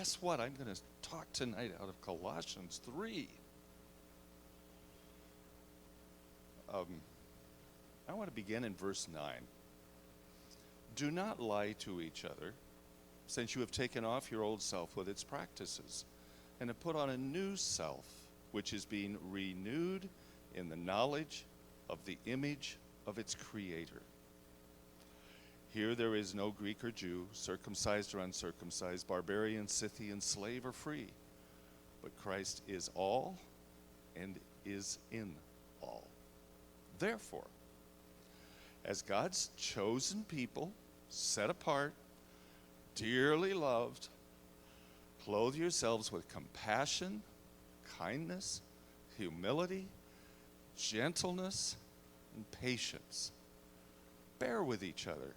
guess what? I'm going to talk tonight out of Colossians 3. I want to begin in verse 9. Do not lie to each other, since you have taken off your old self with its practices, and have put on a new self, which is being renewed in the knowledge of the image of its creator. Here there is no Greek or Jew, circumcised or uncircumcised, barbarian, Scythian, slave or free, but Christ is all and is in all. Therefore, as God's chosen people, set apart, dearly loved, clothe yourselves with compassion, kindness, humility, gentleness, and patience. Bear with each other.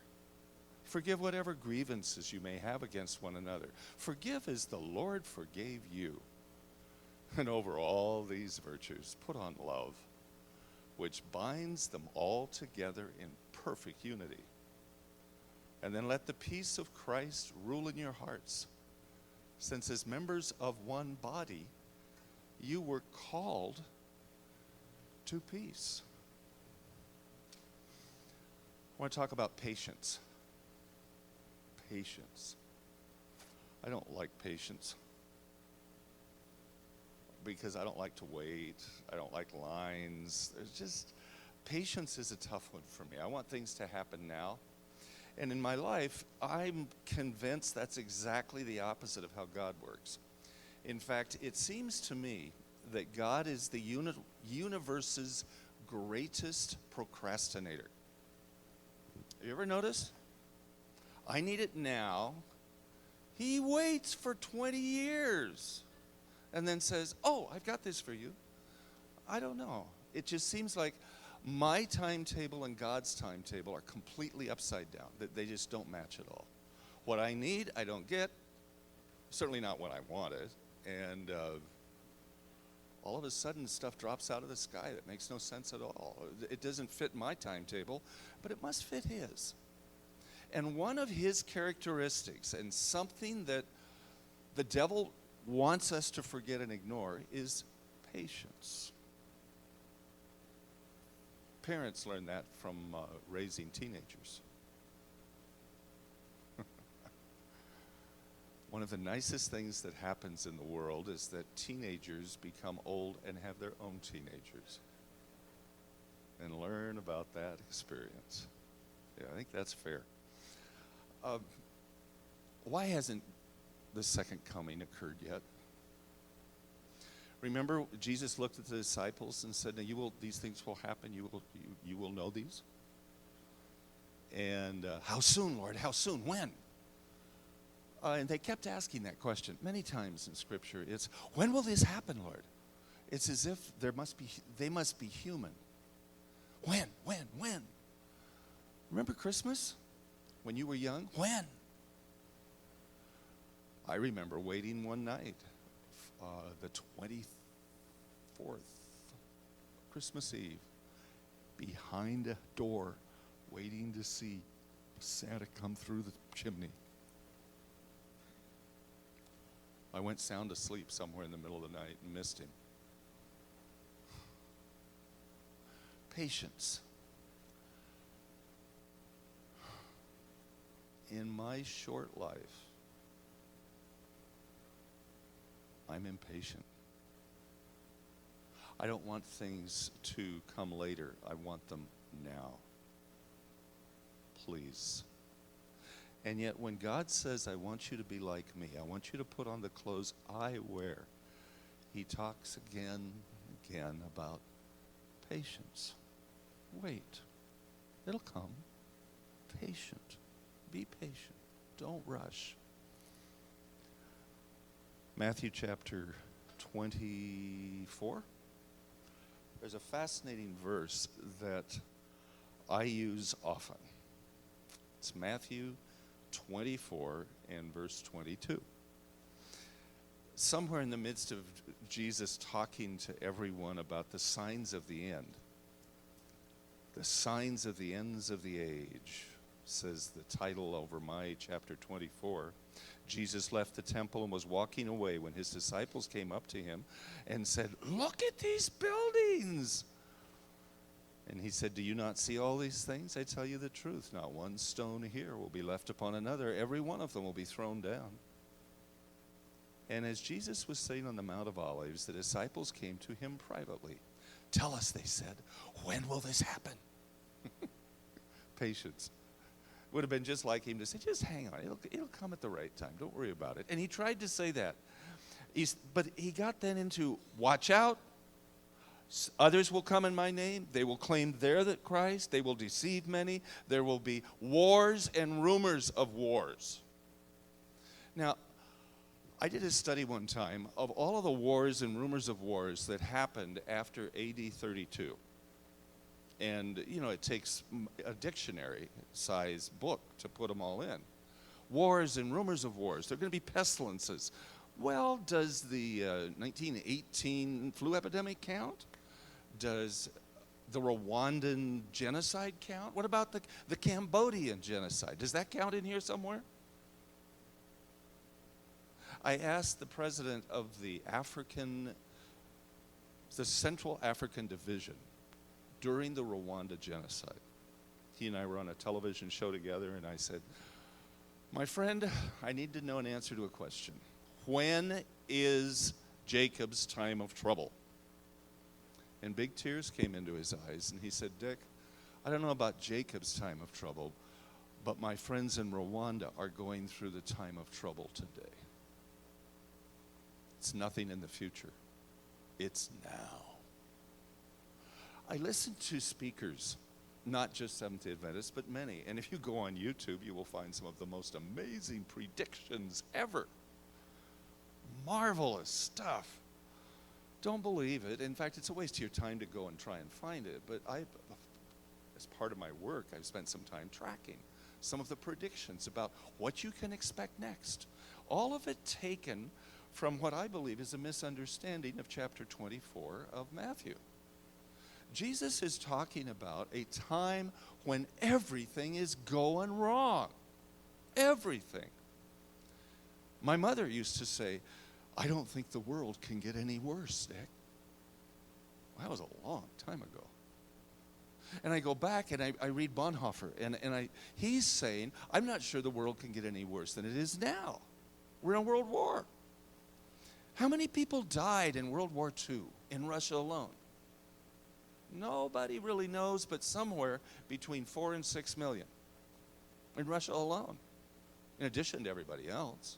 Forgive whatever grievances you may have against one another. Forgive as the Lord forgave you. And over all these virtues, put on love, which binds them all together in perfect unity. And then let the peace of Christ rule in your hearts, since as members of one body, you were called to peace. I want to talk about patience. Patience. I don't like patience because I don't like to wait. I don't like lines. There's just, patience is a tough one for me. I want things to happen now. And in my life, I'm convinced that's exactly the opposite of how God works. In fact, it seems to me that God is the universe's greatest procrastinator. Have you ever noticed? I need it now. He waits for 20 years and then says, oh, I've got this for you. I don't know. It just seems like my timetable and God's timetable are completely upside down. That they just don't match at all. What I need, I don't get. Certainly not what I wanted. And all of a sudden, stuff drops out of the sky that makes no sense at all. It doesn't fit my timetable, but it must fit his. And one of his characteristics, and something that the devil wants us to forget and ignore, is patience. Parents learn that from raising teenagers. One of the nicest things that happens in the world is that teenagers become old and have their own teenagers and learn about that experience. Yeah, I think that's fair. Why hasn't the second coming occurred yet? Remember, Jesus looked at the disciples and said, "Now these things will happen. You will know these." And how soon, Lord? How soon? When? And they kept asking that question many times in Scripture. It's, when will this happen, Lord? It's as if they must be human. When? Remember Christmas? When you were young? When? I remember waiting one night, the 24th, Christmas Eve, behind a door, waiting to see Santa come through the chimney. I went sound asleep somewhere in the middle of the night and missed him. Patience. In my short life, I'm impatient. I don't want things to come later. I want them now. Please. And yet when God says, I want you to be like me, I want you to put on the clothes I wear, he talks again about patience. Wait. It'll come. Patient. Be patient. Don't rush. Matthew chapter 24. There's a fascinating verse that I use often. It's Matthew 24 and verse 22. Somewhere in the midst of Jesus talking to everyone about the signs of the end, the signs of the ends of the age, says the title over my chapter 24. Jesus left the temple and was walking away when his disciples came up to him and said, "Look at these buildings." And he said, "Do you not see all these things? I tell you the truth. Not one stone here will be left upon another. Every one of them will be thrown down." And as Jesus was sitting on the Mount of Olives, the disciples came to him privately. "Tell us," they said, "when will this happen?" Patience. Would have been just like him to say, "Just hang on. It'll come at the right time. Don't worry about it." And he tried to say that. But he got then into, "Watch out. Others will come in my name. They will claim they're the Christ. They will deceive many. There will be wars and rumors of wars." Now, I did a study one time of all of the wars and rumors of wars that happened after AD 32. And, it takes a dictionary-size book to put them all in. Wars and rumors of wars. There are going to be pestilences. Well, does the 1918 flu epidemic count? Does the Rwandan genocide count? What about the Cambodian genocide? Does that count in here somewhere? I asked the president of the Central African Division during the Rwanda genocide. He and I were on a television show together, and I said, "My friend, I need to know an answer to a question. When is Jacob's time of trouble?" And big tears came into his eyes, and he said, "Dick, I don't know about Jacob's time of trouble, but my friends in Rwanda are going through the time of trouble today. It's nothing in the future. It's now." I listen to speakers, not just Seventh-day Adventists, but many. And if you go on YouTube, you will find some of the most amazing predictions ever. Marvelous stuff. Don't believe it. In fact, it's a waste of your time to go and try and find it. But as part of my work, I've spent some time tracking some of the predictions about what you can expect next. All of it taken from what I believe is a misunderstanding of chapter 24 of Matthew. Jesus is talking about a time when everything is going wrong. Everything. My mother used to say, "I don't think the world can get any worse, Nick." Well, that was a long time ago. And I go back and I read Bonhoeffer, and he's saying, "I'm not sure the world can get any worse than it is now. We're in a world war." How many people died in World War II in Russia alone? Nobody really knows, but somewhere between 4 and 6 million in Russia alone, in addition to everybody else.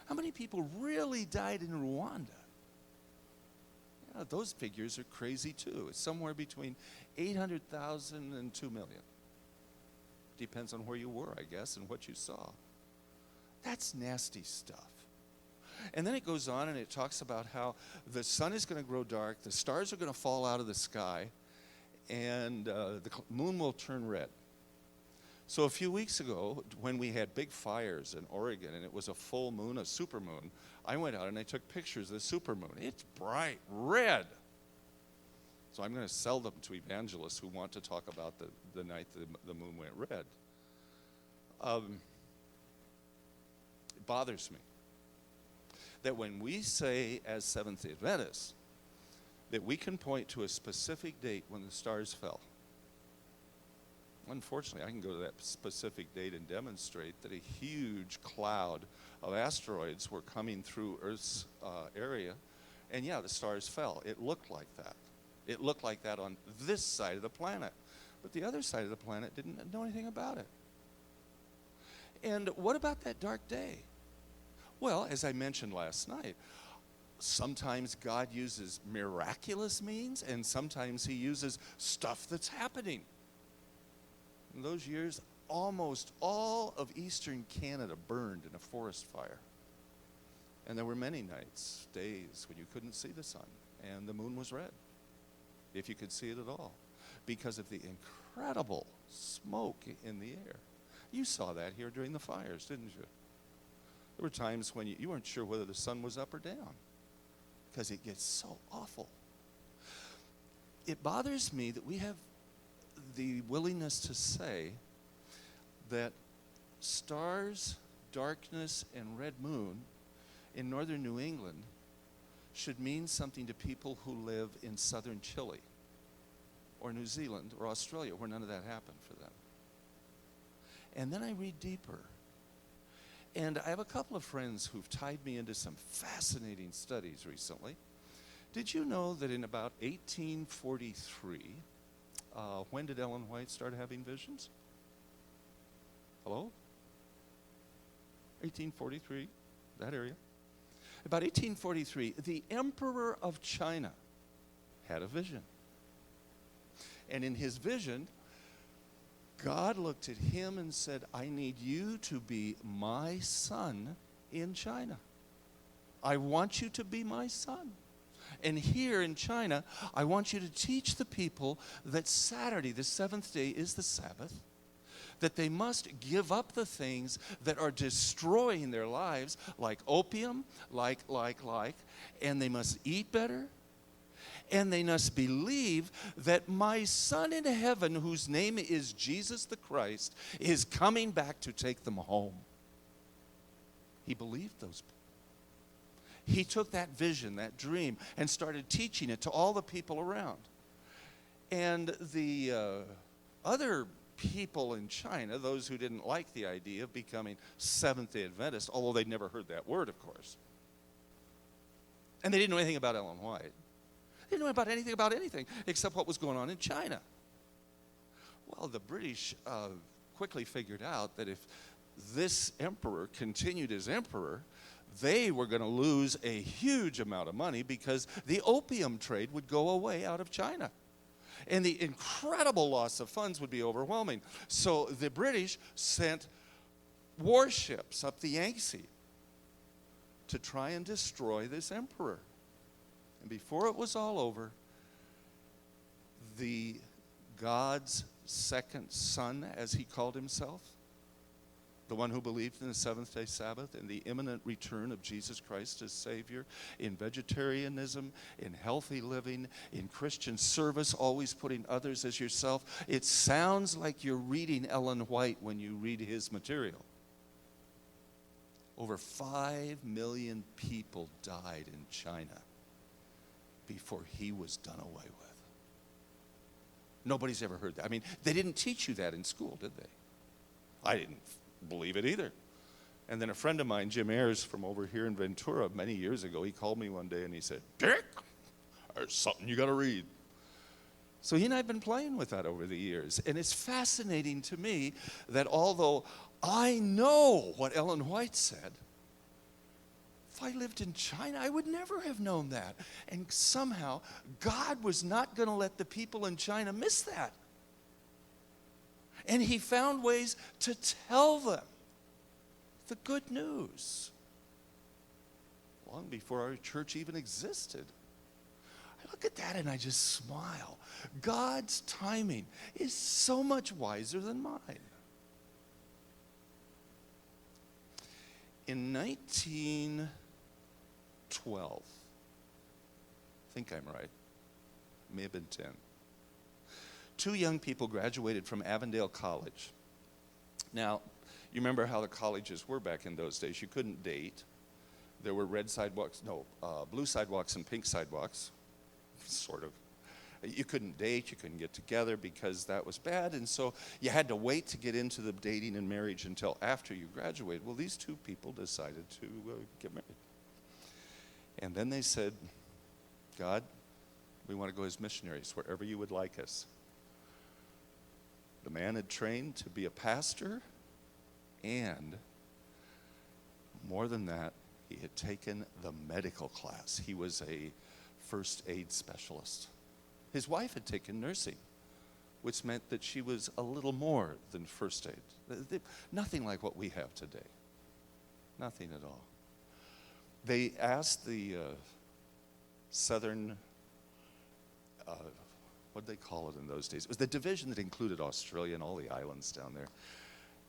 How many people really died in Rwanda? Those figures are crazy too. It's somewhere between 800,000 and 2 million. Depends on where you were, I guess, and what you saw. That's nasty stuff. And then it goes on and it talks about how the sun is going to grow dark, the stars are going to fall out of the sky, and the moon will turn red. So a few weeks ago, when we had big fires in Oregon, and it was a full moon, a supermoon, I went out and I took pictures of the supermoon. It's bright red. So I'm going to sell them to evangelists who want to talk about the night the moon went red. It bothers me that when we say as Seventh-day Adventists that we can point to a specific date when the stars fell. Unfortunately, I can go to that specific date and demonstrate that a huge cloud of asteroids were coming through Earth's area, and the stars fell. It looked like that. It looked like that on this side of the planet, but the other side of the planet didn't know anything about it. And what about that dark day? Well, as I mentioned last night, sometimes God uses miraculous means, and sometimes he uses stuff that's happening. In those years, almost all of eastern Canada burned in a forest fire. And there were many nights, days, when you couldn't see the sun, and the moon was red, if you could see it at all, because of the incredible smoke in the air. You saw that here during the fires, didn't you? There were times when you weren't sure whether the sun was up or down because it gets so awful. It bothers me that we have the willingness to say that stars, darkness, and red moon in northern New England should mean something to people who live in southern Chile or New Zealand or Australia, where none of that happened for them. And then I read deeper. And I have a couple of friends who've tied me into some fascinating studies recently. Did you know that in about 1843, when did Ellen White start having visions? Hello? 1843, that area. About 1843, the Emperor of China had a vision. And in his vision, God looked at him and said, I need you to be my son in China. I want you to be my son. And here in China, I want you to teach the people that Saturday, the seventh day, is the Sabbath, that they must give up the things that are destroying their lives, like opium, and they must eat better, and they must believe that my son in heaven, whose name is Jesus the Christ, is coming back to take them home. He believed those people. He took that vision, that dream, and started teaching it to all the people around. And the other people in China, those who didn't like the idea of becoming Seventh-day Adventists, although they'd never heard that word, of course. And they didn't know anything about Ellen White. They didn't know about anything except what was going on in China. Well, the British quickly figured out that if this emperor continued as emperor, they were going to lose a huge amount of money because the opium trade would go away out of China. And the incredible loss of funds would be overwhelming. So the British sent warships up the Yangtze to try and destroy this emperor. And before it was all over, the God's second son, as he called himself, the one who believed in the seventh-day Sabbath and the imminent return of Jesus Christ as Savior, in vegetarianism, in healthy living, in Christian service, always putting others as yourself. It sounds like you're reading Ellen White when you read his material. Over 5 million people died in China before he was done away with. Nobody's ever heard that. I mean, they didn't teach you that in school, did they? I didn't believe it either. And then a friend of mine, Jim Ayers, from over here in Ventura, many years ago, he called me one day and he said, Dick, there's something you got to read. So he and I have been playing with that over the years. And it's fascinating to me that although I know what Ellen White said, if I lived in China, I would never have known that. And somehow, God was not going to let the people in China miss that. And he found ways to tell them the good news long before our church even existed. I look at that and I just smile. God's timing is so much wiser than mine. In 1912, I think I'm right, may have been 10. 2 young people graduated from Avondale College. Now, you remember how the colleges were back in those days. You couldn't date. There were blue sidewalks and pink sidewalks, sort of. You couldn't date, you couldn't get together because that was bad, and so you had to wait to get into the dating and marriage until after you graduated. Well, these 2 people decided to get married. And then they said, God, we want to go as missionaries wherever you would like us. The man had trained to be a pastor, and more than that, he had taken the medical class. He was a first aid specialist. His wife had taken nursing, which meant that she was a little more than first aid. Nothing like what we have today. Nothing at all. They asked the Southern, what did they call it in those days? It was the division that included Australia and all the islands down there.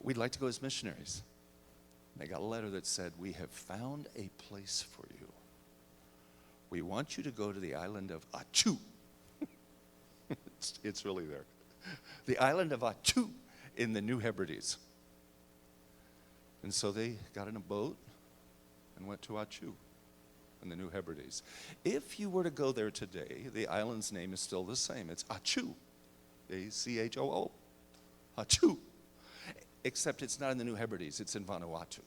We'd like to go as missionaries. And they got a letter that said, we have found a place for you. We want you to go to the island of Attu. It's really there. The island of Attu in the New Hebrides. And so they got in a boat and went to Achu in the New Hebrides. If you were to go there today, the island's name is still the same. It's Achu, Achoo, Achu. Except it's not in the New Hebrides, it's in Vanuatu.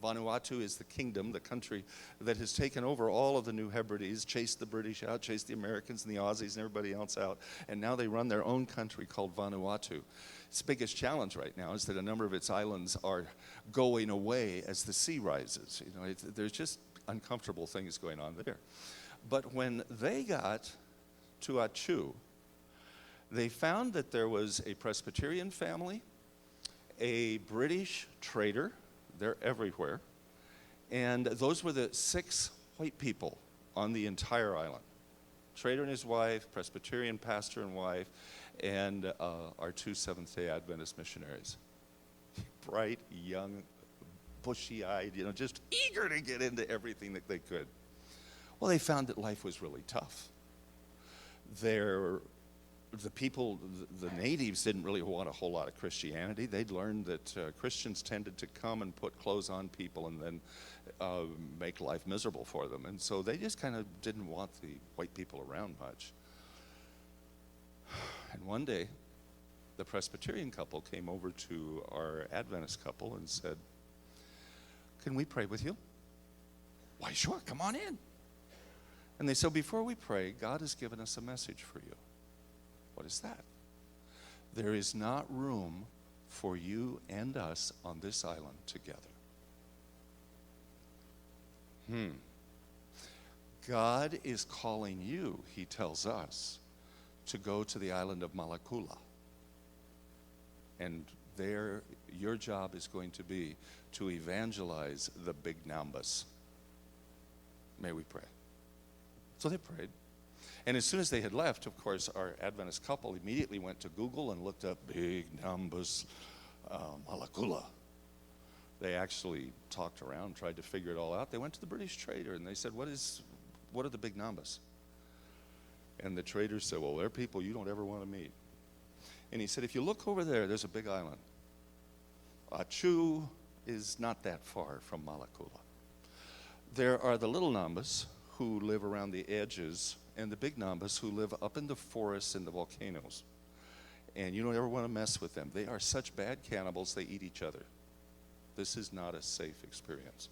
Vanuatu is the kingdom, the country that has taken over all of the New Hebrides, chased the British out, chased the Americans and the Aussies and everybody else out, and now they run their own country called Vanuatu. Its biggest challenge right now is that a number of its islands are going away as the sea rises. You know, there's just uncomfortable things going on there. But when they got to Achu, they found that there was a Presbyterian family, a British trader, they're everywhere, and those were the 6 white people on the entire island. Trader and his wife, Presbyterian pastor and wife, and our 2 Seventh-day Adventist missionaries. Bright, young, bushy-eyed, you know, just eager to get into everything that they could. Well, they found that life was really tough. The people, the natives didn't really want a whole lot of Christianity. They'd learned that Christians tended to come and put clothes on people and then make life miserable for them. And so they just kind of didn't want the white people around much. And one day, the Presbyterian couple came over to our Adventist couple and said, "Can we pray with you?" "Why, sure, come on in." And they said, "Before we pray, God has given us a message for you." "What is that?" "There is not room for you and us on this island together." God is calling you, he tells us, to go to the island of Malakula. And there, your job is going to be to evangelize the Big Nambas. May we pray. So they prayed. And as soon as they had left, of course, our Adventist couple immediately went to Google and looked up Big Nambas, Malakula. They actually talked around, tried to figure it all out. They went to the British trader and they said, what are the Big Nambas? And the trader said, "Well, they're people you don't ever want to meet." And he said, "If you look over there, there's a big island. Achu is not that far from Malakula. There are the little Nambas who live around the edges, and the big Nambas who live up in the forests and the volcanoes. And you don't ever want to mess with them. They are such bad cannibals, they eat each other. This is not a safe experience."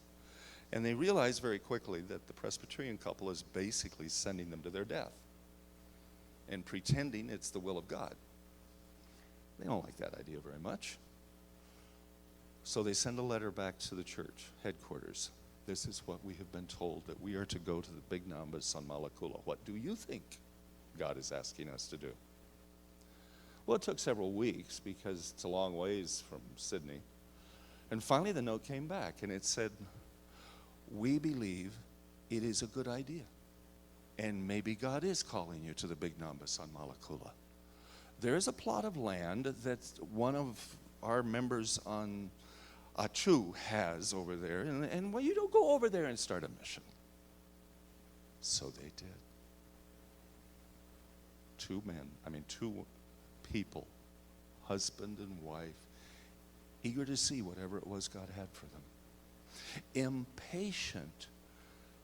And they realized very quickly that the Presbyterian couple is basically sending them to their death and pretending it's the will of God. They don't like that idea very much. So they send a letter back to the church headquarters. "This is what we have been told, that we are to go to the Big Nambas on Malakula. What do you think God is asking us to do?" Well, it took several weeks because it's a long ways from Sydney. And finally the note came back and it said, "We believe it is a good idea. And maybe God is calling you to the Big Nambas on Malakula. There is a plot of land that one of our members on Achu has over there, and well, you don't go over there and start a mission." So they did. Two people, husband and wife, eager to see whatever it was God had for them. Impatient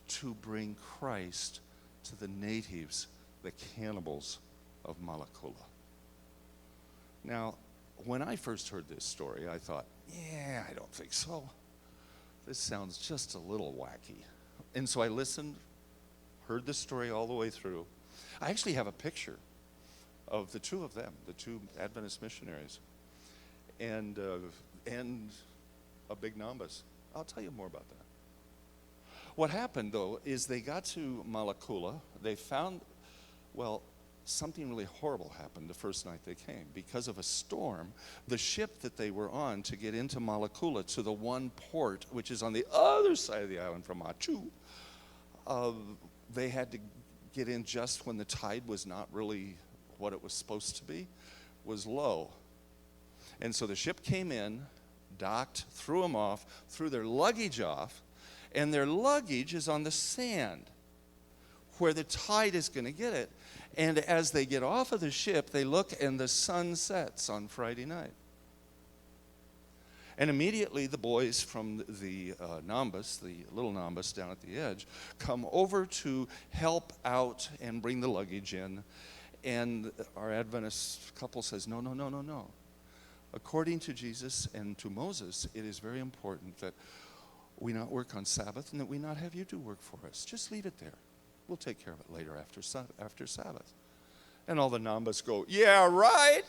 to bring Christ to the natives, the cannibals of Malakula. Now, when I first heard this story, I thought, I don't think so. This sounds just a little wacky. And so I listened, heard the story all the way through. I actually have a picture of the two of them, the 2 Adventist missionaries, and a Big Nambas. I'll tell you more about that. What happened, though, is they got to Malakula. They found, something really horrible happened the first night they came. Because of a storm, the ship that they were on to get into Malakula, to the one port, which is on the other side of the island from Achu, they had to get in just when the tide was not really what it was supposed to be, was low. And so the ship came in, docked, threw them off, threw their luggage off, and their luggage is on the sand where the tide is going to get it. And as they get off of the ship, they look and the sun sets on Friday night. And immediately the boys from the Nambas, the little Nambas down at the edge, come over to help out and bring the luggage in. And our Adventist couple says, no, no, no, no, no. According to Jesus and to Moses, it is very important that we not work on Sabbath and that we not have you do work for us. Just leave it there. We'll take care of it later after Sabbath. And all the Nambas go, yeah, right.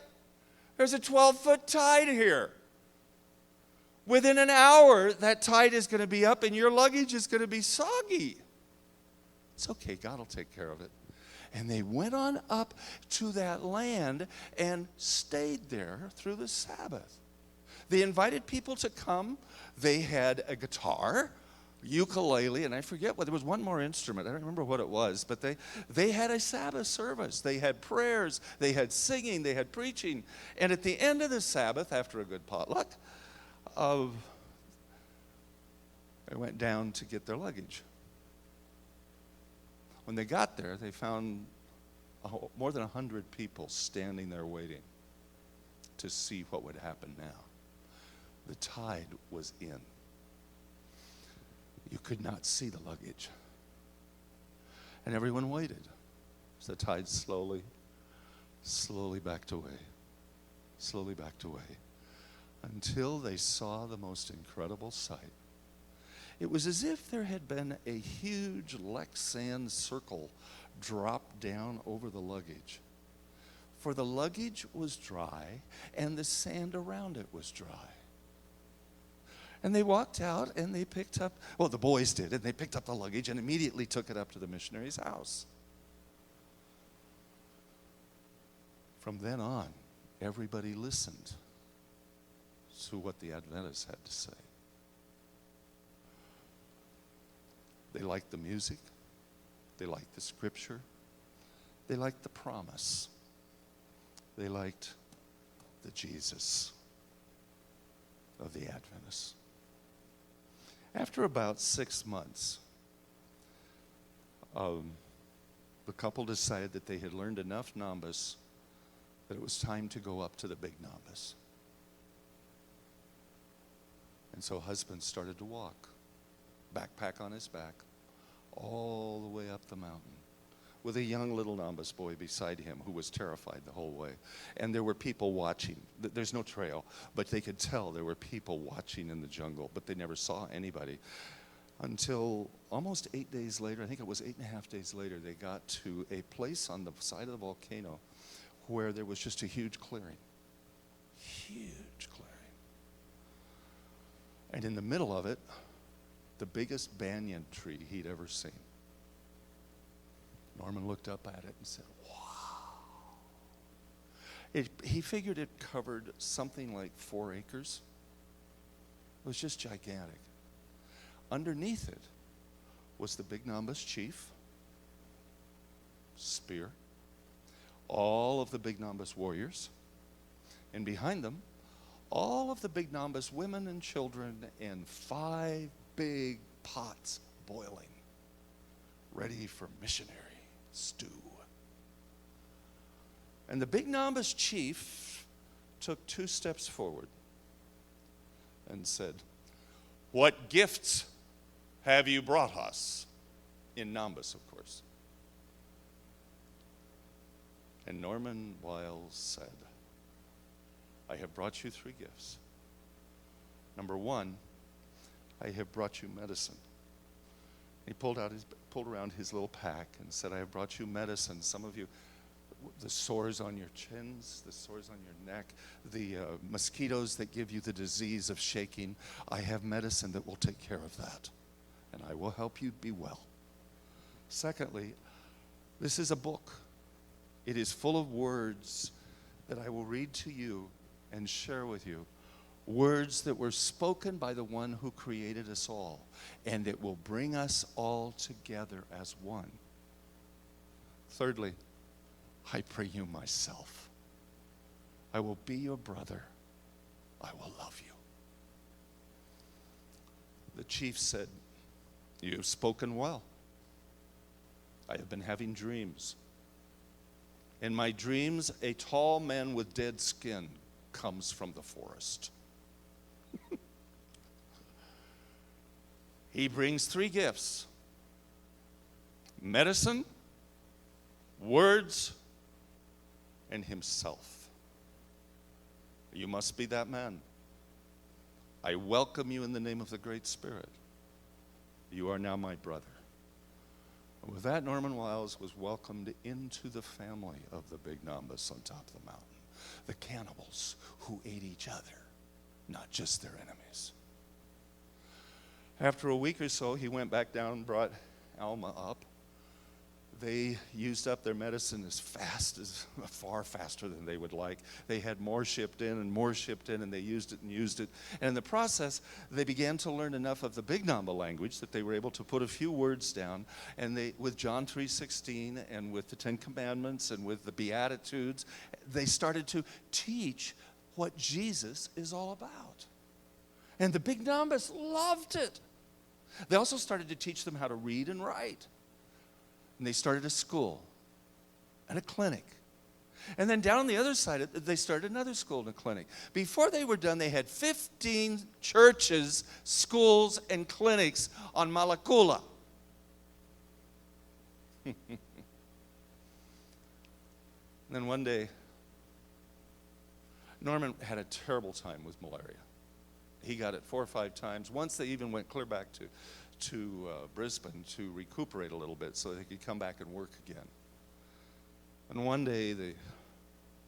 There's a 12-foot tide here. Within an hour, that tide is going to be up and your luggage is going to be soggy. It's okay, God will take care of it. And they went on up to that land and stayed there through the Sabbath. They invited people to come. They had a guitar, ukulele, and I forget what, there was one more instrument. I don't remember what it was, but they had a Sabbath service. They had prayers, they had singing, they had preaching. And at the end of the Sabbath, after a good potluck, they went down to get their luggage. When they got there, they found more than 100 people standing there waiting to see what would happen now. The tide was in. You could not see the luggage. And everyone waited as the tide slowly backed away, until they saw the most incredible sight. It was as if there had been a huge Duerksen circle dropped down over the luggage. For the luggage was dry and the sand around it was dry. And they walked out and they picked up, well, the boys did, and they picked up the luggage and immediately took it up to the missionary's house. From then on, everybody listened to what the Adventists had to say. They liked the music. They liked the scripture. They liked the promise. They liked the Jesus of the Adventists. After about 6 months, the couple decided that they had learned enough Nambas that it was time to go up to the big Nambas. And so husband started to walk, backpack on his back, all the way up the mountain, with a young little Nambas boy beside him who was terrified the whole way. And there were people watching. There's no trail, but they could tell there were people watching in the jungle, but they never saw anybody. Until almost 8 days later, I think it was 8.5 days later, they got to a place on the side of the volcano where there was just a huge clearing. Huge clearing. And in the middle of it, the biggest banyan tree he'd ever seen. Norman looked up at it and said, wow. He figured it covered something like 4 acres. It was just gigantic. Underneath it was the big Nambas chief, spear, all of the big Nambas warriors, and behind them, all of the big Nambas women and children in 5 big pots boiling, ready for missionary stew. And the big Nambas chief took 2 steps forward and said, "What gifts have you brought us?" In Nambas, of course. And Norman Wiles said, "I have brought you 3 gifts. Number 1, I have brought you medicine." He pulled around his little pack and said, "I have brought you medicine. Some of you, the sores on your chins, the sores on your neck, the mosquitoes that give you the disease of shaking, I have medicine that will take care of that, and I will help you be well. Secondly, this is a book. It is full of words that I will read to you and share with you. Words that were spoken by the one who created us all, and it will bring us all together as one. Thirdly, I pray you myself. I will be your brother. I will love you." The chief said, "You have spoken well. I have been having dreams. In my dreams, a tall man with dead skin comes from the forest." He brings 3 gifts: medicine, words, and himself. You must be that man. I welcome you in the name of the Great Spirit. You are now my brother. And with that, Norman Wiles was welcomed into the family of the Big Nambas on top of the mountain. The cannibals who ate each other, not just their enemies. After a week or so, he went back down and brought Alma up. They used up their medicine far faster than they would like. They had more shipped in, and they used it. And in the process, they began to learn enough of the Big Namba language that they were able to put a few words down. And they, with John 3:16 and with the 10 Commandments and with the Beatitudes, they started to teach what Jesus is all about. And the Big Nambas loved it. They also started to teach them how to read and write. And they started a school and a clinic. And then down on the other side, they started another school and a clinic. Before they were done, they had 15 churches, schools, and clinics on Malakula. And then one day, Norman had a terrible time with malaria. He got it 4 or 5 times. Once they even went clear back to Brisbane to recuperate a little bit so they could come back and work again. And one day the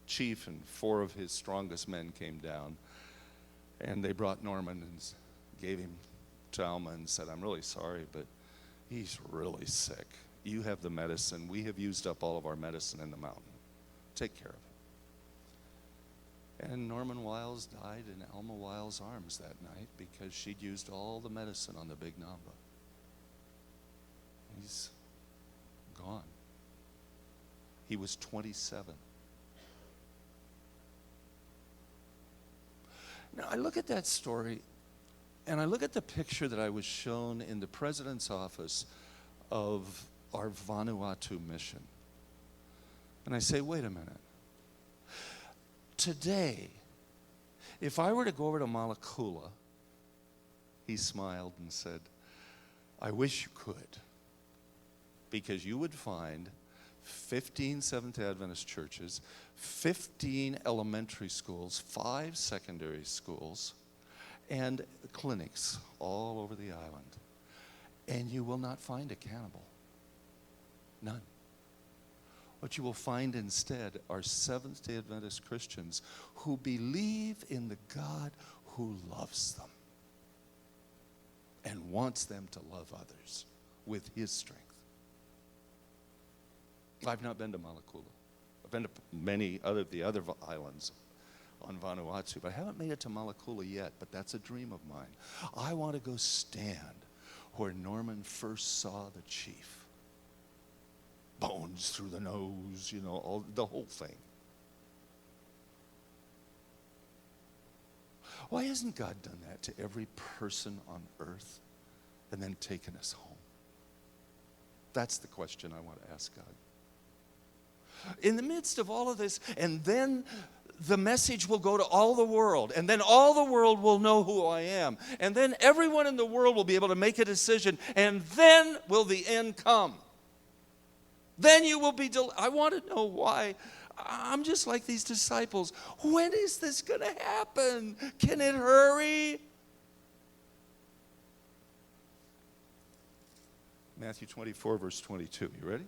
chief and 4 of his strongest men came down, and they brought Norman and gave him to Alma and said, I'm really sorry, but he's really sick. You have the medicine. We have used up all of our medicine in the mountain. Take care of it. And Norman Wiles died in Alma Wiles' arms that night because she'd used all the medicine on the Big Namba. He's gone. He was 27. Now, I look at that story, and I look at the picture that I was shown in the president's office of our Vanuatu mission. And I say, wait a minute. Today, if I were to go over to Malakula, he smiled and said, I wish you could, because you would find 15 Seventh-day Adventist churches, 15 elementary schools, 5 secondary schools, and clinics all over the island. And you will not find a cannibal. None. What you will find instead are Seventh-day Adventist Christians who believe in the God who loves them and wants them to love others with his strength. I've not been to Malakula. I've been to many other islands on Vanuatu, but I haven't made it to Malakula yet, but that's a dream of mine. I want to go stand where Norman first saw the chief. Bones through the nose, the whole thing. Why hasn't God done that to every person on earth and then taken us home? That's the question I want to ask God. In the midst of all of this, and then the message will go to all the world, and then all the world will know who I am, and then everyone in the world will be able to make a decision, and then will the end come. Then you will be I want to know why. I'm just like these disciples. When is this going to happen? Can it hurry? Matthew 24, verse 22. You ready?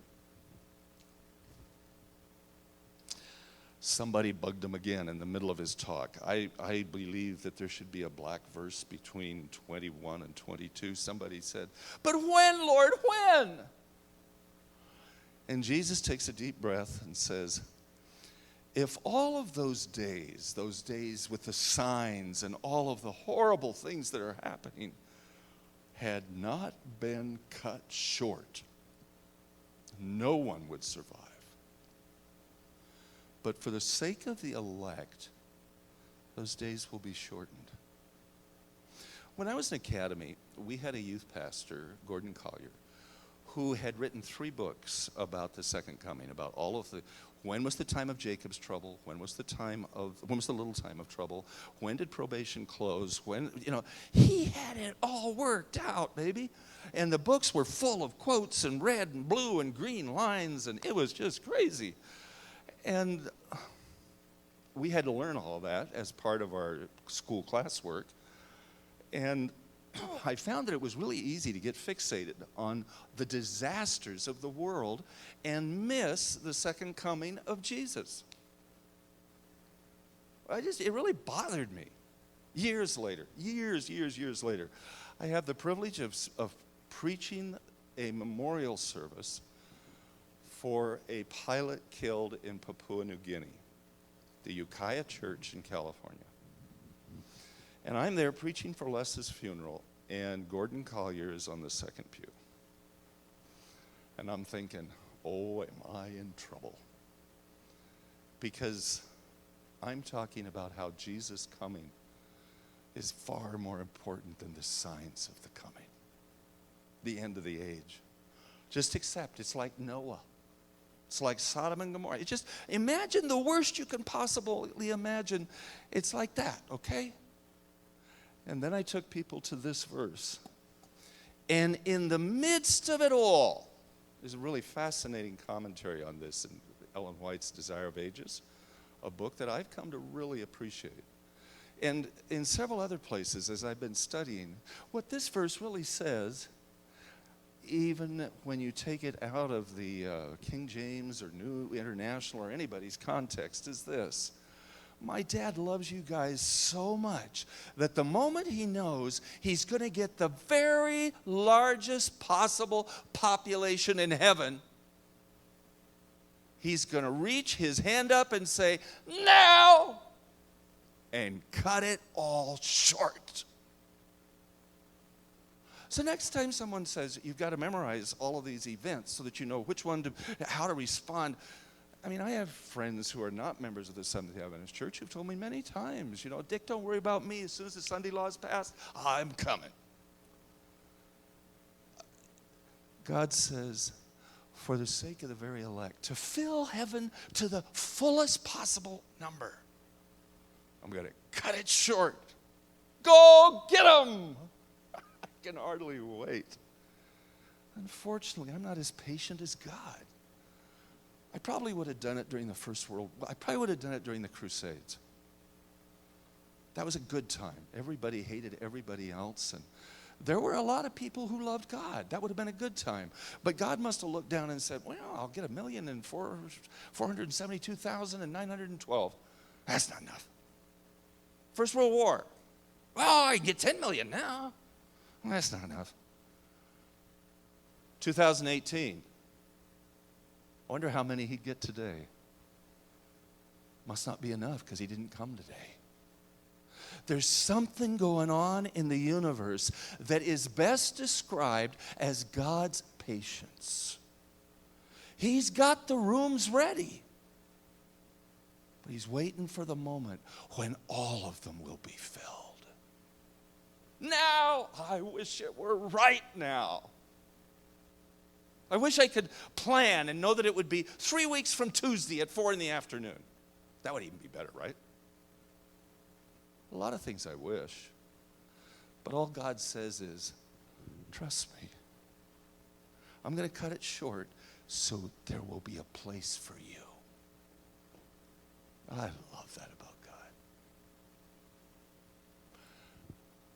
Somebody bugged him again in the middle of his talk. I believe that there should be a black verse between 21 and 22. Somebody said, but when, Lord, when? And Jesus takes a deep breath and says, if all of those days with the signs and all of the horrible things that are happening had not been cut short, no one would survive. But for the sake of the elect, those days will be shortened. When I was in academy, we had a youth pastor, Gordon Collier, who had written 3 books about the second coming, about all of the, when was the time of Jacob's trouble, when was the little time of trouble, when did probation close, he had it all worked out, baby. And the books were full of quotes and red and blue and green lines, and it was just crazy. And we had to learn all of that as part of our school classwork. And I found that it was really easy to get fixated on the disasters of the world and miss the second coming of Jesus. It really bothered me. Years later, years later, I have the privilege of preaching a memorial service for a pilot killed in Papua New Guinea, the Ukiah Church in California. And I'm there preaching for Les's funeral, and Gordon Collier is on the second pew. And I'm thinking, oh, am I in trouble? Because I'm talking about how Jesus coming is far more important than the signs of the coming, the end of the age. Just accept, it's like Noah. It's like Sodom and Gomorrah. Just imagine the worst you can possibly imagine. It's like that, okay? And then I took people to this verse. And in the midst of it all, there's a really fascinating commentary on this in Ellen White's Desire of Ages, a book that I've come to really appreciate. And in several other places, as I've been studying, what this verse really says, even when you take it out of the King James or New International or anybody's context, is this. My dad loves you guys so much that the moment he knows he's going to get the very largest possible population in heaven, he's going to reach his hand up and say, now, and cut it all short. So next time someone says, you've got to memorize all of these events so that you know how to respond. I mean, I have friends who are not members of the Seventh-day Adventist Church who've told me many times, Dick, don't worry about me. As soon as the Sunday law is passed, I'm coming. God says, for the sake of the very elect, to fill heaven to the fullest possible number, I'm going to cut it short. Go get them! I can hardly wait. Unfortunately, I'm not as patient as God. I probably would have done it during the First World War. I probably would have done it during the Crusades. That was a good time. Everybody hated everybody else, and there were a lot of people who loved God. That would have been a good time. But God must have looked down and said, well, I'll get 1,472,912. That's not enough. First World War. Well, I can get 10 million now. Well, that's not enough. 2018. I wonder how many he'd get today. Must not be enough because he didn't come today. There's something going on in the universe that is best described as God's patience. He's got the rooms ready, but he's waiting for the moment when all of them will be filled. Now, I wish it were right now. I wish I could plan and know that it would be 3 weeks from Tuesday at 4 p.m. That would even be better, right? A lot of things I wish. But all God says is, trust me. I'm going to cut it short so there will be a place for you. I love that about God.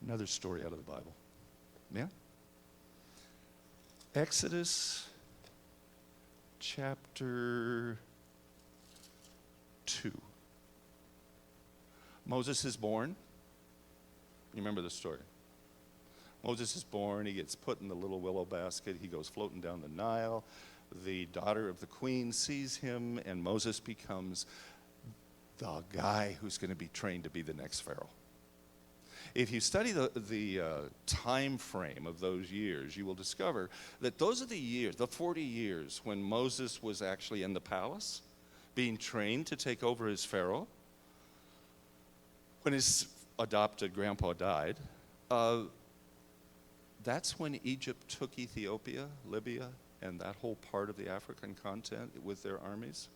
Another story out of the Bible. Yeah? Exodus chapter 2. Moses is born. You remember the story. Moses is born. He gets put in the little willow basket. He goes floating down the Nile. The daughter of the queen sees him, and Moses becomes the guy who's going to be trained to be the next Pharaoh. If you study the time frame of those years, you will discover that those are the years, the 40 years, when Moses was actually in the palace, being trained to take over as Pharaoh. When his adopted grandpa died, That's when Egypt took Ethiopia, Libya, and that whole part of the African continent with their armies.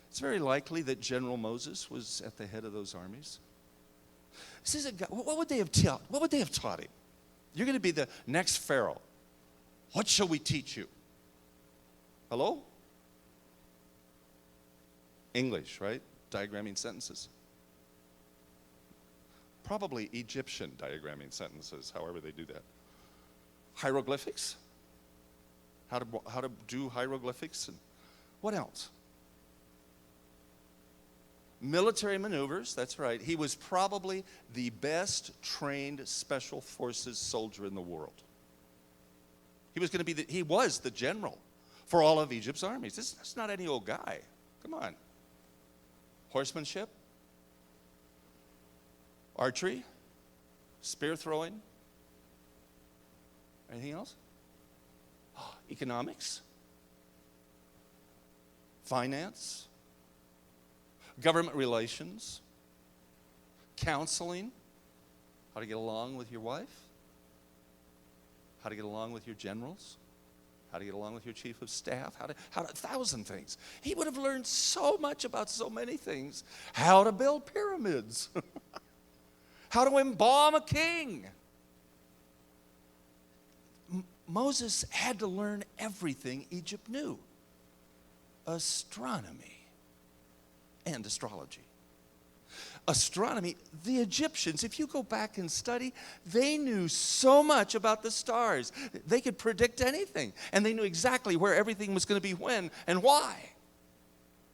It's very likely that General Moses was at the head of those armies. This is a guy, what would they have taught? What would they have taught him? You're going to be the next Pharaoh. What shall we teach you? Hello? English, right? Diagramming sentences. Probably Egyptian diagramming sentences, however they do that. Hieroglyphics. How to do hieroglyphics. And what else? Military maneuvers, that's right. He was probably the best trained special forces soldier in the world. He was the general for all of Egypt's armies. This is not any old guy. Come on. Horsemanship, archery, spear throwing. Anything else? Economics, finance, government relations, counseling, how to get along with your wife, how to get along with your generals, how to get along with your chief of staff, how to 1,000 things. He would have learned so much about so many things. How to build pyramids, how to embalm a king. Moses had to learn everything Egypt knew. Astronomy and astrology. Astronomy, the Egyptians, if you go back and study, they knew so much about the stars. They could predict anything, and they knew exactly where everything was going to be when and why.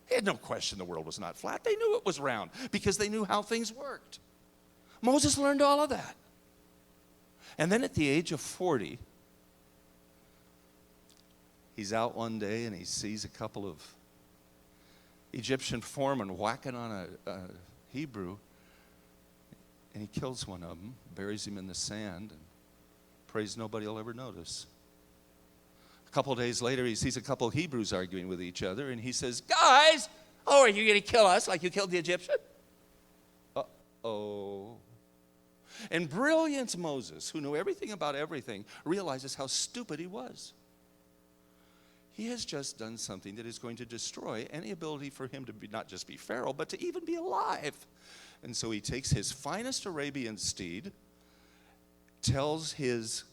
They had no question the world was not flat. They knew it was round because they knew how things worked. Moses learned all of that. And then at the age of 40, he's out one day and he sees a couple of Egyptian foremen whacking on a Hebrew, and he kills one of them, buries him in the sand, and prays nobody will ever notice. A couple of days later, he sees a couple of Hebrews arguing with each other, and he says, "Guys, are you going to kill us like you killed the Egyptian?" Uh-oh. And brilliant Moses, who knew everything about everything, realizes how stupid he was. He has just done something that is going to destroy any ability for him to be, not just be Pharaoh, but to even be alive. And so he takes his finest Arabian steed, tells his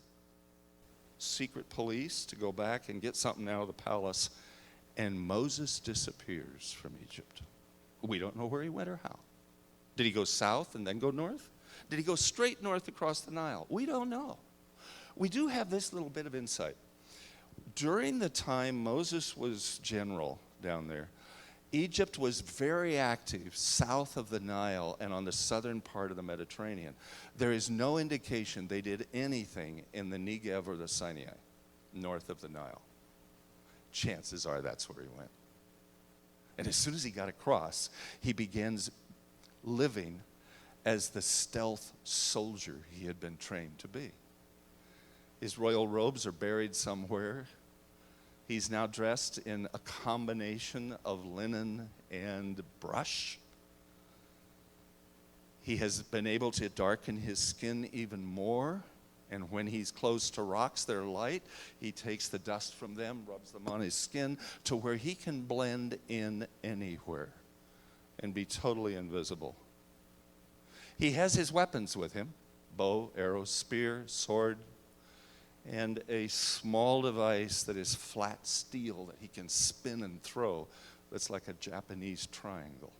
secret police to go back and get something out of the palace, and Moses disappears from Egypt. We don't know where he went or how. Did he go south and then go north? Did he go straight north across the Nile? We don't know. We do have this little bit of insight. During the time Moses was general down there, Egypt was very active south of the Nile and on the southern part of the Mediterranean. There is no indication they did anything in the Negev or the Sinai, north of the Nile. Chances are that's where he went. And as soon as he got across, he begins living as the stealth soldier he had been trained to be. His royal robes are buried somewhere. He's now dressed in a combination of linen and brush. He has been able to darken his skin even more. And when he's close to rocks that are light, he takes the dust from them, rubs them on his skin to where he can blend in anywhere and be totally invisible. He has his weapons with him: bow, arrow, spear, sword, and a small device that is flat steel that he can spin and throw that's like a Japanese triangle.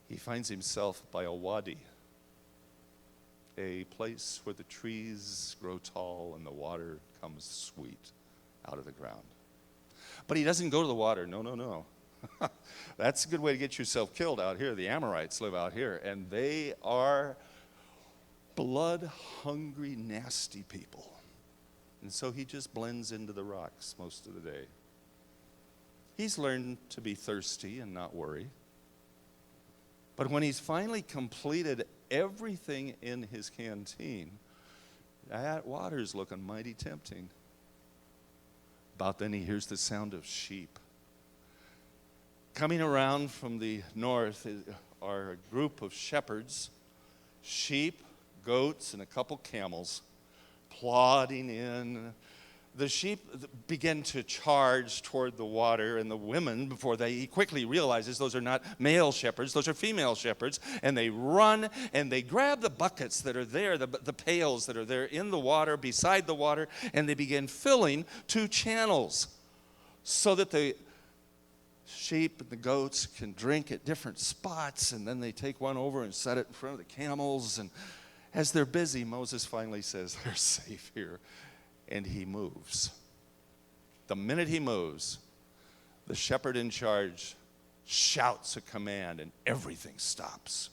He finds himself by a wadi, a place where the trees grow tall and the water comes sweet out of the ground. But he doesn't go to the water. No. That's a good way to get yourself killed out here. The Amorites live out here, and they are blood-hungry, nasty people. And so he just blends into the rocks most of the day. He's learned to be thirsty and not worry. But when he's finally completed everything in his canteen, that water's looking mighty tempting. About then he hears the sound of sheep. Coming around from the north are a group of shepherds sheep, goats, and a couple camels plodding in. The sheep begin to charge toward the water, and the women, before he quickly realizes those are not male shepherds, those are female shepherds, and they run and they grab the buckets that are there, the pails that are there in the water, beside the water, and they begin filling 2 channels so that the sheep and the goats can drink at different spots, and then they take one over and set it in front of the camels. And as they're busy, Moses finally says, they're safe here. And he moves. The minute he moves, the shepherd in charge shouts a command and everything stops.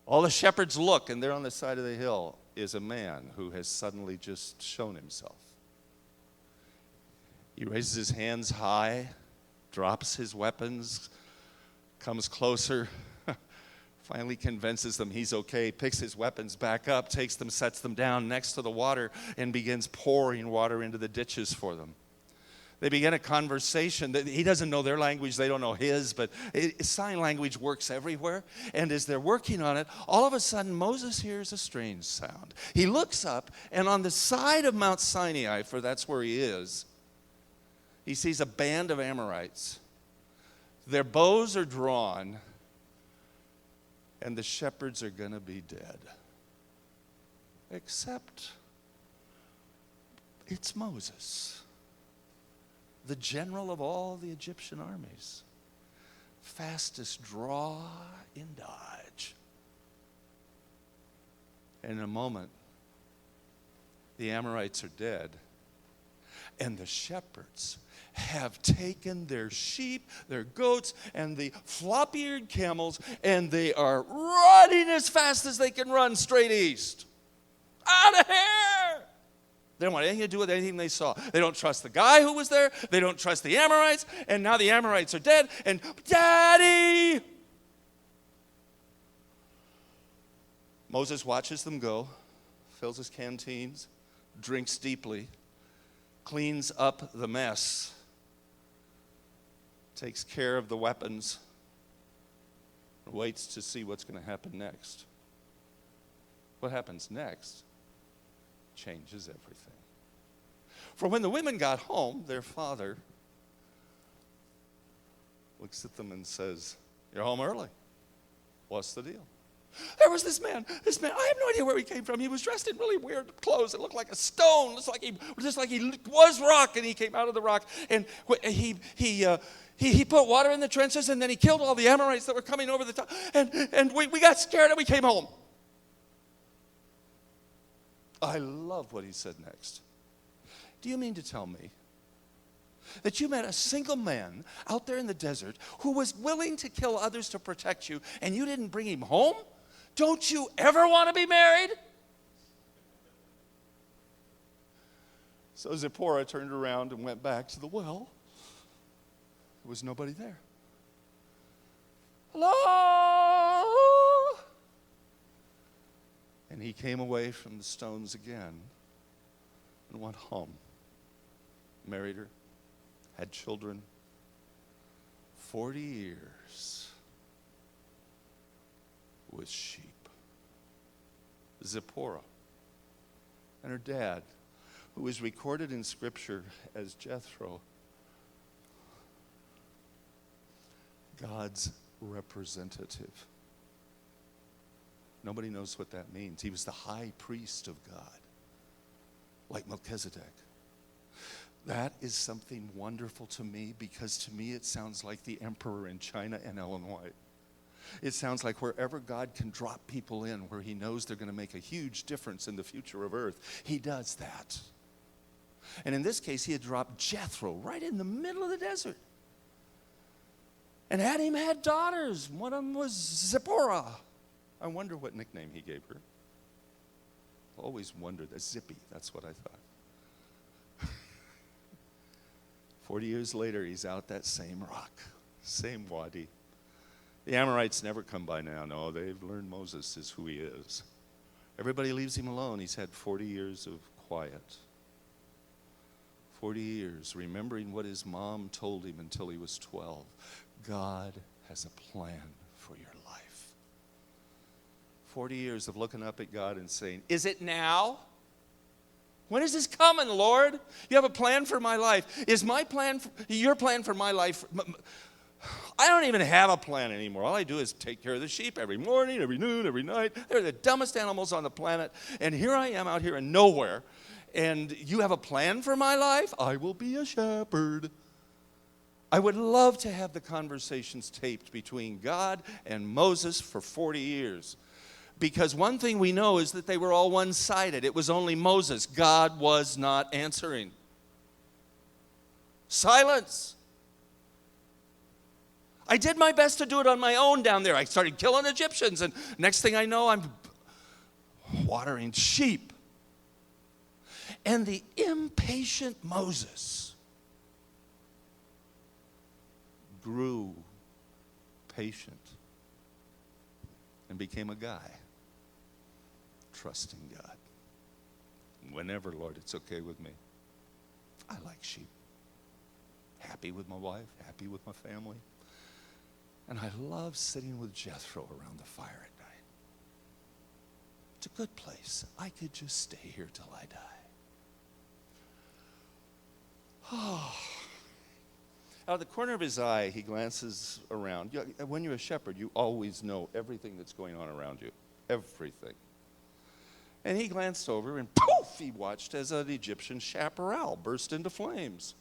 All the shepherds look, and there on the side of the hill is a man who has suddenly just shown himself. He raises his hands high, drops his weapons, comes closer, finally convinces them he's okay, picks his weapons back up, takes them, sets them down next to the water, and begins pouring water into the ditches for them. They begin a conversation. He doesn't know their language, they don't know his, but sign language works everywhere. And as they're working on it, all of a sudden Moses hears a strange sound. He looks up, and on the side of Mount Sinai, for that's where he is, he sees a band of Amorites. Their bows are drawn, and the shepherds are going to be dead. Except it's Moses, the general of all the Egyptian armies. Fastest draw in dodge. And in a moment, the Amorites are dead, and the shepherds have taken their sheep, their goats, and the floppy-eared camels, and they are running as fast as they can run straight east. Out of here! They don't want anything to do with anything they saw. They don't trust the guy who was there. They don't trust the Amorites, and now the Amorites are dead, and Daddy! Moses watches them go, fills his canteens, drinks deeply, cleans up the mess, takes care of the weapons, and waits to see what's going to happen next. What happens next changes everything. For when the women got home, their father looks at them and says, "You're home early. What's the deal?" There was this man, I have no idea where he came from. He was dressed in really weird clothes. It looked like a stone, just like he was rock, and he came out of the rock. And he put water in the trenches, and then he killed all the Amorites that were coming over the top. And we got scared, and we came home. I love what he said next. Do you mean to tell me that you met a single man out there in the desert who was willing to kill others to protect you, and you didn't bring him home? Don't you ever want to be married? So Zipporah turned around and went back to the well. There was nobody there. Hello? And he came away from the stones again and went home. Married her, had children. 40 years with sheep. Zipporah and her dad, who is recorded in Scripture as Jethro, God's representative. Nobody knows what that means. He was the high priest of God, like Melchizedek. That is something wonderful to me, because to me it sounds like the emperor in China and Ellen White. It sounds like wherever God can drop people in, where he knows they're going to make a huge difference in the future of earth, he does that. And in this case, he had dropped Jethro right in the middle of the desert. And had him had daughters. One of them was Zipporah. I wonder what nickname he gave her. Always wondered. Zippy, that's what I thought. 40 years later, he's out that same rock, same wadi. The Amorites never come by now. No, they've learned Moses is who he is. Everybody leaves him alone. He's had 40 years of quiet. 40 years remembering what his mom told him until he was 12. God has a plan for your life. 40 years of looking up at God and saying, is it now? When is this coming, Lord? You have a plan for my life. Is my plan, your plan for my life? I don't even have a plan anymore. All I do is take care of the sheep every morning, every noon, every night. They're the dumbest animals on the planet. And here I am out here in nowhere. And you have a plan for my life? I will be a shepherd. I would love to have the conversations taped between God and Moses for 40 years. Because one thing we know is that they were all one-sided. It was only Moses. God was not answering. Silence. I did my best to do it on my own down there. I started killing Egyptians, and next thing I know, I'm watering sheep. And the impatient Moses grew patient and became a guy trusting God. Whenever, Lord, it's okay with me. I like sheep. Happy with my wife, happy with my family. And I love sitting with Jethro around the fire at night. It's a good place. I could just stay here till I die. Oh. Out of the corner of his eye, he glances around. When you're a shepherd, you always know everything that's going on around you. Everything. And he glanced over and poof, he watched as an Egyptian chaparral burst into flames.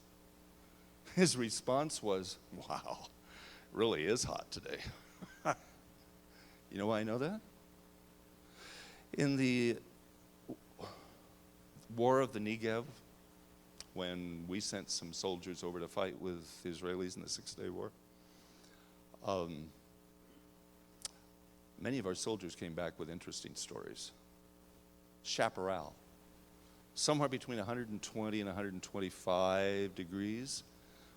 His response was, wow, it really is hot today. You know why I know that? In the War of the Negev, when we sent some soldiers over to fight with the Israelis in the Six-Day War, many of our soldiers came back with interesting stories. Chaparral, somewhere between 120 and 125 degrees,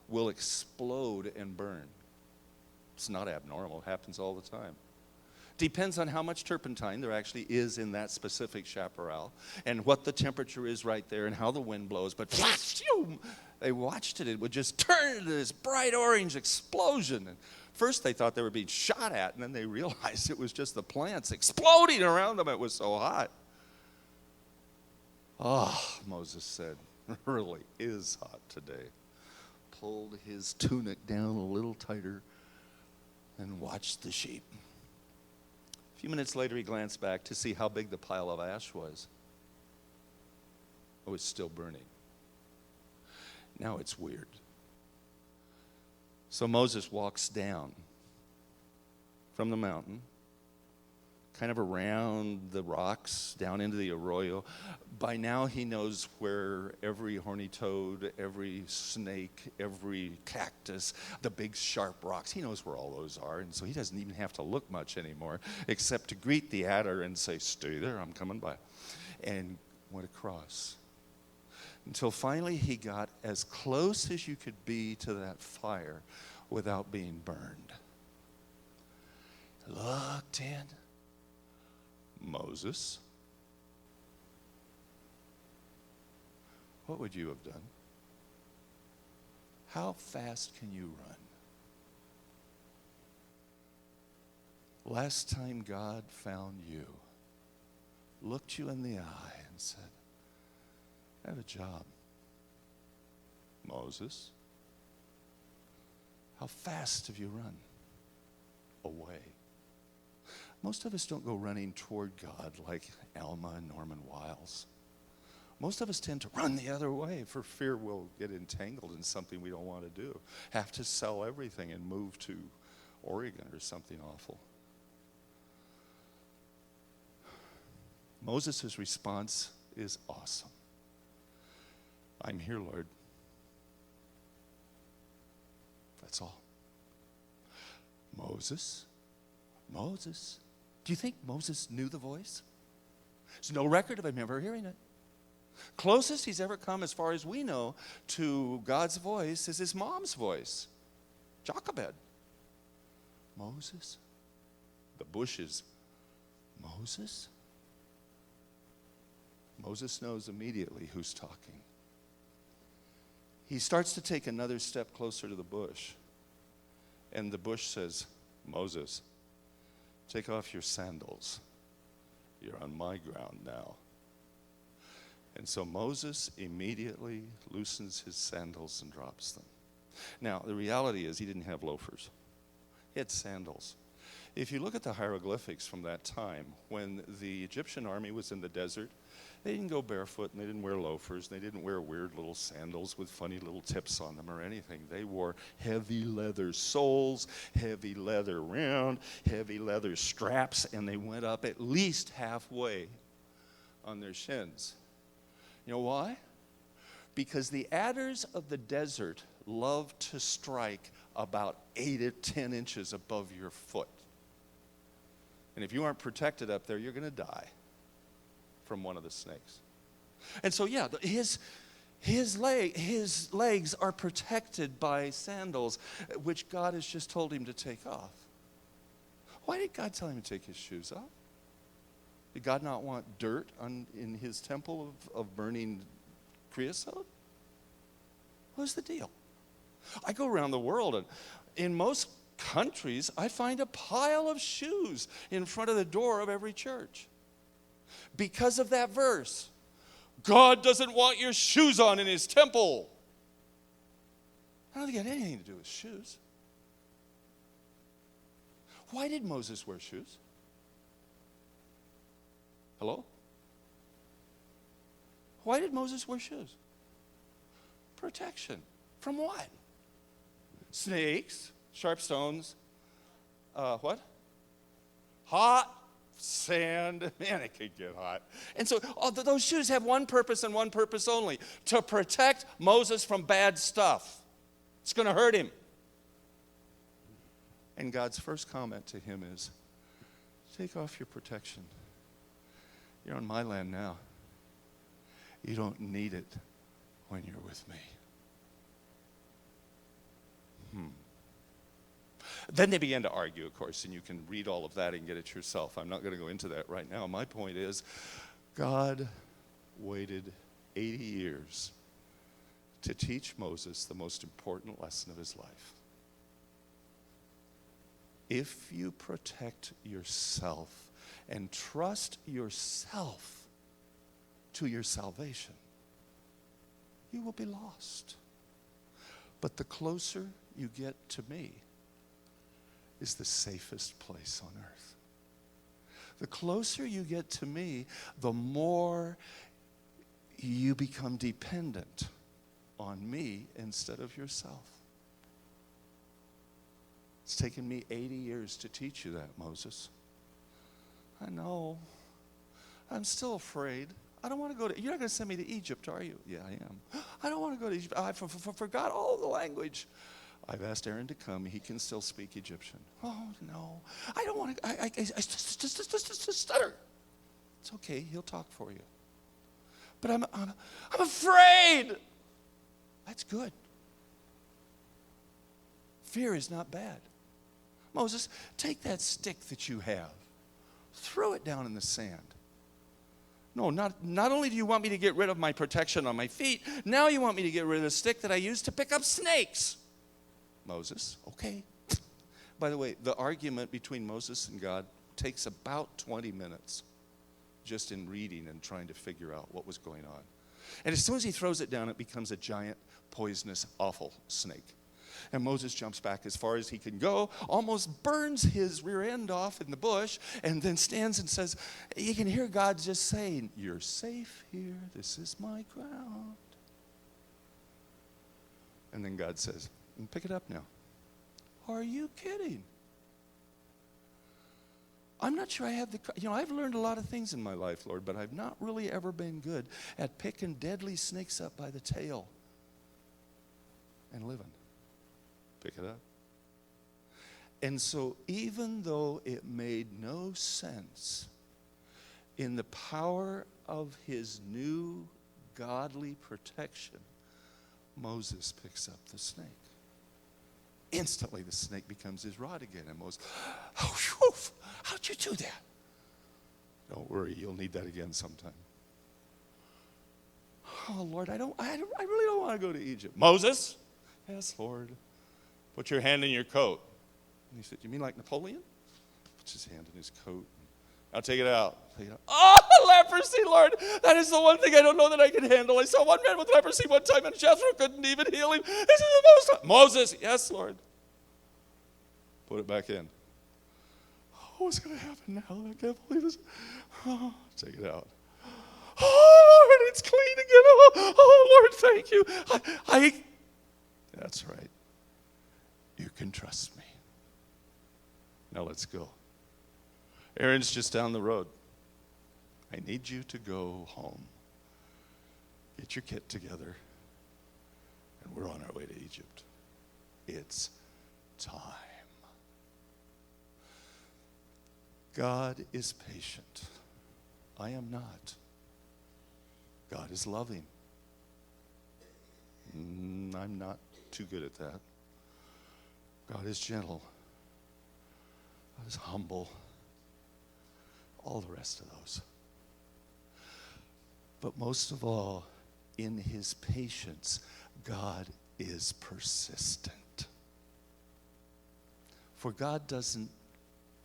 will explode and burn. It's not abnormal. It happens all the time. Depends on how much turpentine there actually is in that specific chaparral and what the temperature is right there and how the wind blows. But they watched it. It would just turn into this bright orange explosion. And first they thought they were being shot at, and then they realized it was just the plants exploding around them. It was so hot. Oh, Moses said, it really is hot today. Pulled his tunic down a little tighter and watched the sheep. A few minutes later, he glanced back to see how big the pile of ash was. It was still burning. Now it's weird. So Moses walks down from the mountain, kind of around the rocks, down into the arroyo. By now he knows where every horny toad, every snake, every cactus, the big sharp rocks, he knows where all those are. And so he doesn't even have to look much anymore, except to greet the adder and say, stay there, I'm coming by. And went across. Until finally he got as close as you could be to that fire without being burned. Looked in. Moses, what would you have done? How fast can you run? Last time God found you, looked you in the eye and said, I have a job. Moses, how fast have you run? Away. Most of us don't go running toward God like Alma and Norman Wiles. Most of us tend to run the other way for fear we'll get entangled in something we don't want to do. Have to sell everything and move to Oregon or something awful. Moses' response is awesome. I'm here, Lord. That's all. Moses. Do you think Moses knew the voice? There's no record of him ever hearing it. Closest he's ever come, as far as we know, to God's voice is his mom's voice, Jochebed. Moses? The bushes. Moses? Moses knows immediately who's talking. He starts to take another step closer to the bush. And the bush says, Moses, take off your sandals, You're on my ground now. And so Moses immediately loosens his sandals and drops them. Now, the reality is he didn't have loafers. He had sandals. If you look at the hieroglyphics from that time, when the Egyptian army was in the desert, they didn't go barefoot and they didn't wear loafers. They didn't wear weird little sandals with funny little tips on them or anything. They wore heavy leather soles, heavy leather round, heavy leather straps, and they went up at least halfway on their shins. You know why? Because the adders of the desert love to strike about 8 to 10 inches above your foot. And if you aren't protected up there, you're going to die from one of the snakes. And so, yeah, his legs are protected by sandals, which God has just told him to take off. Why did God tell him to take his shoes off? Did God not want dirt in his temple of burning creosote? What's the deal? I go around the world, and in most countries, I find a pile of shoes in front of the door of every church. Because of that verse, God doesn't want your shoes on in his temple. I don't think it had anything to do with shoes. Why did Moses wear shoes? Hello? Why did Moses wear shoes? Protection. From what? Snakes, sharp stones, what? Hot sand. Man, it could get hot. And so those shoes have one purpose and one purpose only: to protect Moses from bad stuff. It's going to hurt him. And God's first comment to him is, take off your protection. You're on my land now. You don't need it when you're with me. Then they began to argue, of course, and you can read all of that and get it yourself. I'm not going to go into that right now. My point is, God waited 80 years to teach Moses the most important lesson of his life. If you protect yourself and trust yourself to your salvation, you will be lost. But the closer you get to me is the safest place on earth. The closer you get to me, the more you become dependent on me instead of yourself. It's taken me 80 years to teach you that, Moses. I know. I'm still afraid. I don't want to go to, you're not going to send me to Egypt, are you? Yeah, I am. I don't want to go to Egypt. I forgot all the language. I've asked Aaron to come. He can still speak Egyptian. Oh, no. I don't want to, I just stutter. It's okay. He'll talk for you. But I'm afraid. That's good. Fear is not bad. Moses, take that stick that you have. Throw it down in the sand. No, not only do you want me to get rid of my protection on my feet, now you want me to get rid of the stick that I used to pick up snakes. Moses, okay. By the way, the argument between Moses and God takes about 20 minutes just in reading and trying to figure out what was going on. And as soon as he throws it down, it becomes a giant, poisonous, awful snake. And Moses jumps back as far as he can go, almost burns his rear end off in the bush, and then stands and says, you can hear God just saying, you're safe here. This is my ground. And then God says, pick it up now. Are you kidding? I'm not sure I have I've learned a lot of things in my life, Lord, but I've not really ever been good at picking deadly snakes up by the tail and living. Pick it up. And so even though it made no sense, in the power of his new godly protection, Moses picks up the snake. Instantly, the snake becomes his rod again. And Moses, oh, whew, how'd you do that? Don't worry, you'll need that again sometime. Oh, Lord, I really don't want to go to Egypt. Moses? Yes, Lord. Put your hand in your coat. And he said, you mean like Napoleon? Puts his hand in his coat. Now take it out. Take it out. Oh, leprosy, Lord. That is the one thing I don't know that I can handle. I saw one man with leprosy one time, and Jethro couldn't even heal him. This is the most. Moses, yes, Lord. Put it back in. Oh, what's going to happen now? I can't believe this. Oh, take it out. Oh, Lord, it's clean again. Oh, Lord, thank you. That's right. You can trust me. Now let's go. Aaron's just down the road. I need you to go home. Get your kit together. And we're on our way to Egypt. It's time. God is patient. I am not. God is loving. I'm not too good at that. God is gentle. God is humble. All the rest of those. But most of all, in his patience, God is persistent. For God doesn't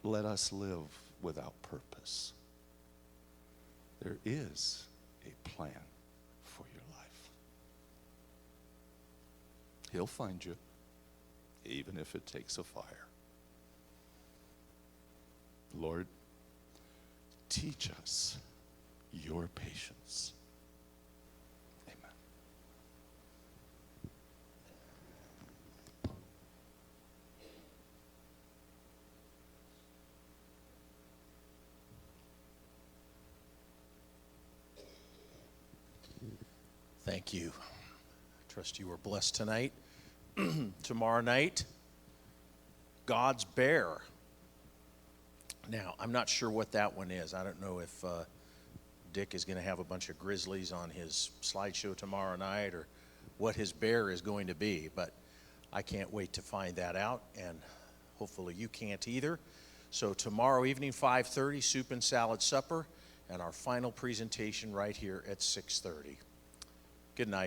let us live without purpose. There is a plan for your life. He'll find you, even if it takes a fire. Lord, teach us your patience. Amen. Thank you. Trust you were blessed tonight. Tomorrow night, God's Bear. Now, I'm not sure what that one is. I don't know if Dick is going to have a bunch of grizzlies on his slideshow tomorrow night or what his bear is going to be, but I can't wait to find that out, and hopefully you can't either. So tomorrow evening, 5:30, soup and salad supper, and our final presentation right here at 6:30. Good night.